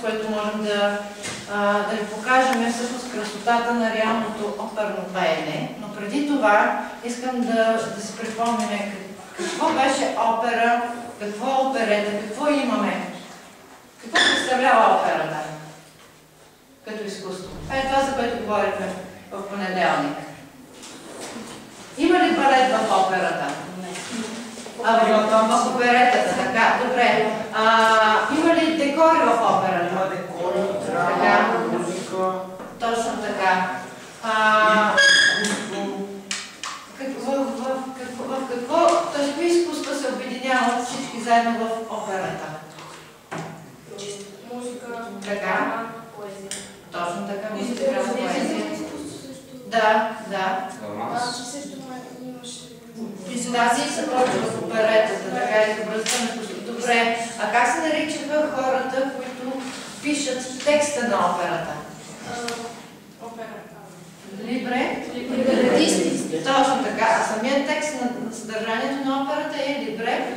което можем да ви покажем, е всъщност красотата на реалното оперно пеене. Но преди това искам да си припомним какво беше опера, какво е оперета, какво имаме, какво представлява операта като изкуство. Това, за което говорихме в понеделник. Има ли балет в операта? В оперетата, така, добре. Има ли декори в операта? Има декори, драма, музика. Точно така. В какво, т.е. кои изкуства се обединяват всички заедно в операта? Музика, така. поезия. Точно така, музика, поезия. Да. Тази са точно в оперетата, така е изобразена. Добре, а как се наричаха хората, които пишат текста на операта? Либре. Либретисти. Точно така. А самият текст на съдържанието на операта е либре.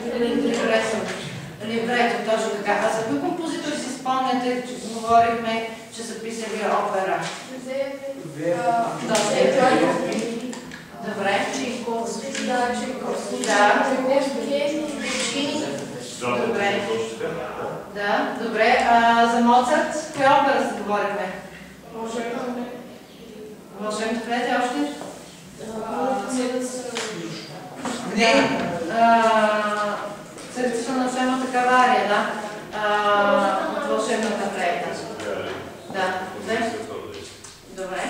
Либрето, точно така. А за кои композитори си спомняте, че говорихме, че са писали опера? Добре. Чайковски. Добре. Да, добре. За Моцарт, коя опера се говорихме? Вълшебното флейта още? Не. Сърцето на вълшебната кавария, да. От вълшебната флейта. Да. Добре.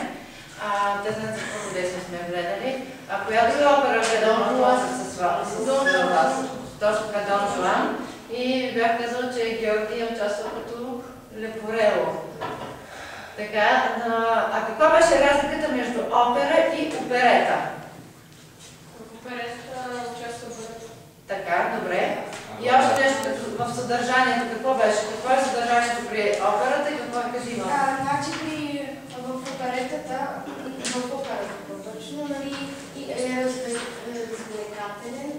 Те знаят за какво действие сме гледали. А коя друга опера гледала с вас? Точно така, Дон Жуан. И бях казала, че Георги е участвал като Лепорело. Така, а каква беше разликата между опера и оперета? В оперета участва бъдето. Така, добре. И още нещо в съдържанието. Какво беше? Какво е съдържанието при операта и какво е кажима? Значи в оперетата, точно, нали, е развлекателен.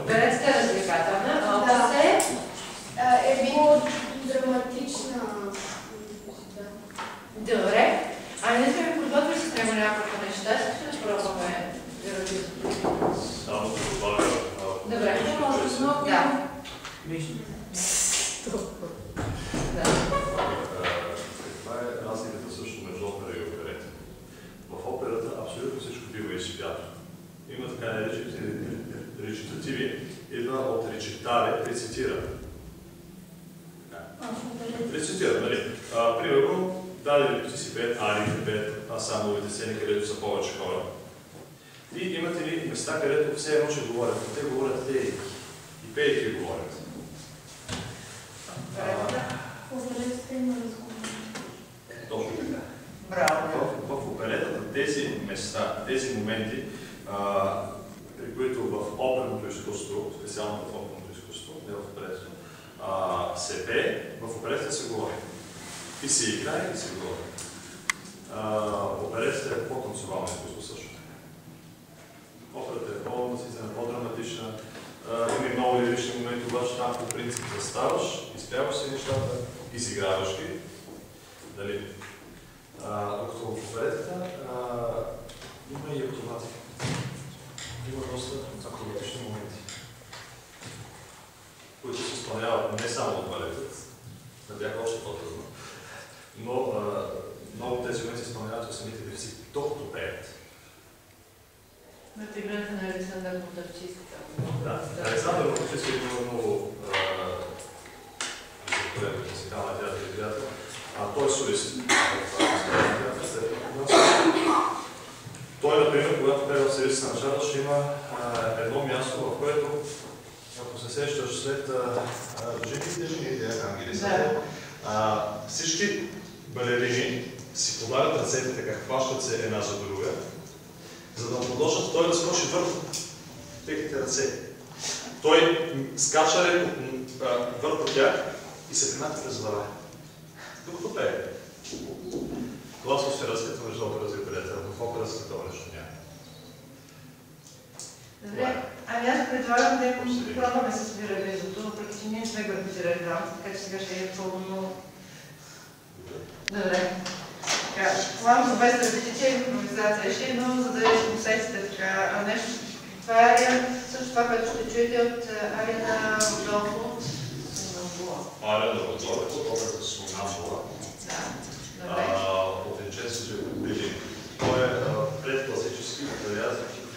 Оперетата е развлекателна, а операта е по-драматична. Добре. Не сме ви подготвили с него няколко неща. Ще пробваме да само да добавя. Добре. Да. Каква е разликата също между опера и оперета? В операта абсолютно всичко бива изпято. Има така речитативи. Идва от речитаре, рецитира. Рецитира, нали? Примерно, дадените си пеят, арите пеят, ансамбловите сцени, където са повече хора. И имате ли места, където все едно ще говорят, но те говорят те и пейки говорят. Точно така. Браво. В оперетата тези места, тези моменти, при които в оперното изкуство, специално в оперното изкуство, не в оперетата, се пее, в оперетата се говори. И се играе, и се говори. Оперетата е по-танцовално изкуство също така. Операта е по-наситена, по-драматична. Има и много лирични моменти, обаче там по принцип заставаш, изпяваш си нещата, изиграваш ги. Дали? Докато в оперетата има и актоватика. Има доста акробатични моменти, които се изпълняват не само от балетът, не бяха още по-трудно, но много тези моменти се изпълняват от самите певци, докато пеят. На играта на Александър Мотавчийски. Да, Александър Мотавчийски е много музикална театър и приятел. Той е солист. Той, например, когато пее в Сирийската начала, ще има едно място, в което, ако се сещаш след жените, ангелите, всички балерини си подават ръцете така, хващат се една за друга, за да продължат той да скочи върху техните ръце. Той скача върху тях и се примата през глава. Докато пее. Гласно се разкрита между опера и оперета, в опера за такова нещо няма. Добре, ами аз предлагам да пробваме с мирабизото, въпреки че ние не сме го епизирали там, така че сега ще е пълно. Добре. План за без репетиция и импровизация ще, но за да усетите така нещо. Това е ария, също това, което ще чуете от ария на Родолфо. Ария на Родолфо, операта Сомнамбула. Да, добре. От Винченцо Белини. Той е предкласически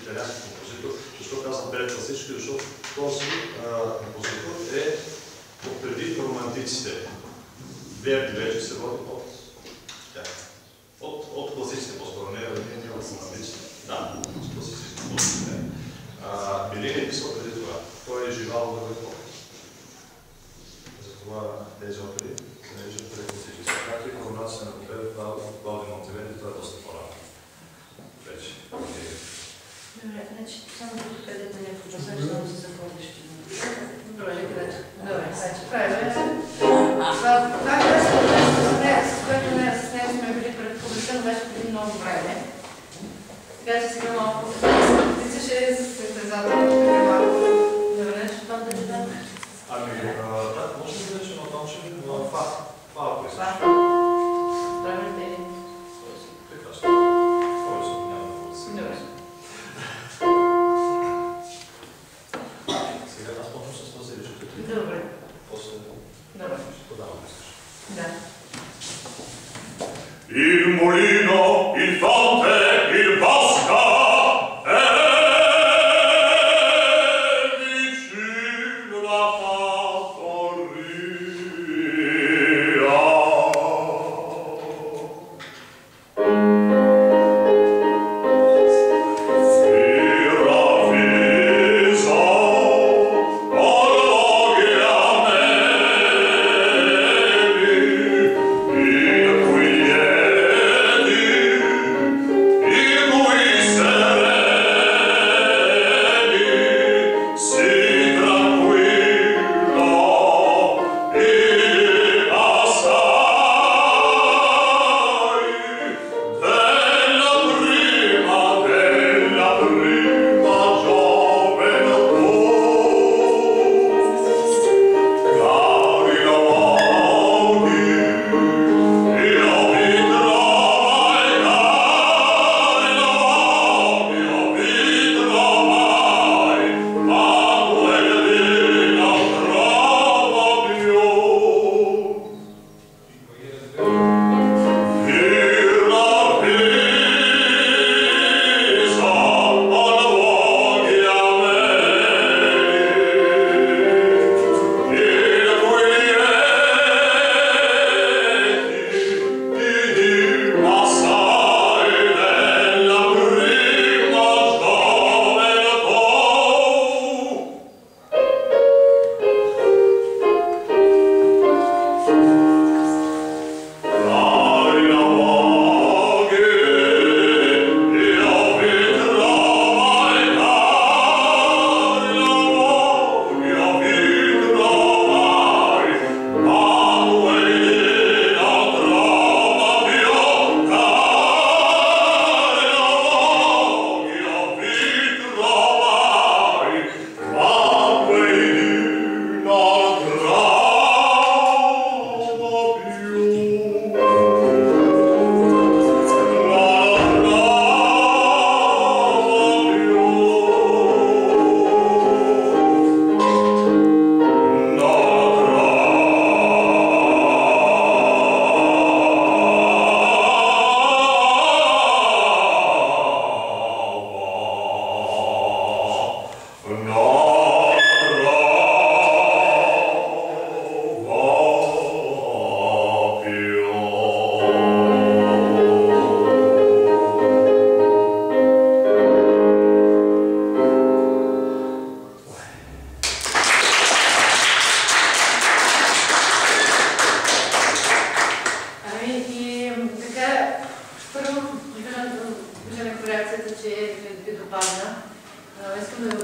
италиански композитор. Защо казвам предкласически? Защото този композитор е отпреди романтиците. Верди вече се води от класиците по-скоро, не от романтиците. Да, от класиците по-скоро. Белини е писал преди това. Той е живал в епоха. Затова тези опери се наричат предкласически. Както и коронация на Клауди Монтеверди, това е доста по-рано. Вече. Добре, значи само да където някакво пасаж, само за заходище. Добре, значи правилно. Това с което с него сме били предпубликани беше преди много време. Така че сега малко тичаше с състезателно преди малко. Добре, ще това да читам? Ами, да, може да бъдеш на тонче, но фа, ако искаш. Правилно ли? Прекрасно. Кой съм, няма да се. Добре. Сега аз почвам с този речето. Добре. После Добре. ще подавам, искаш. Да. Il mulino, il fonte, il bosco, e vicino la fattoria. реакцията, че ви допадна. Искам да ви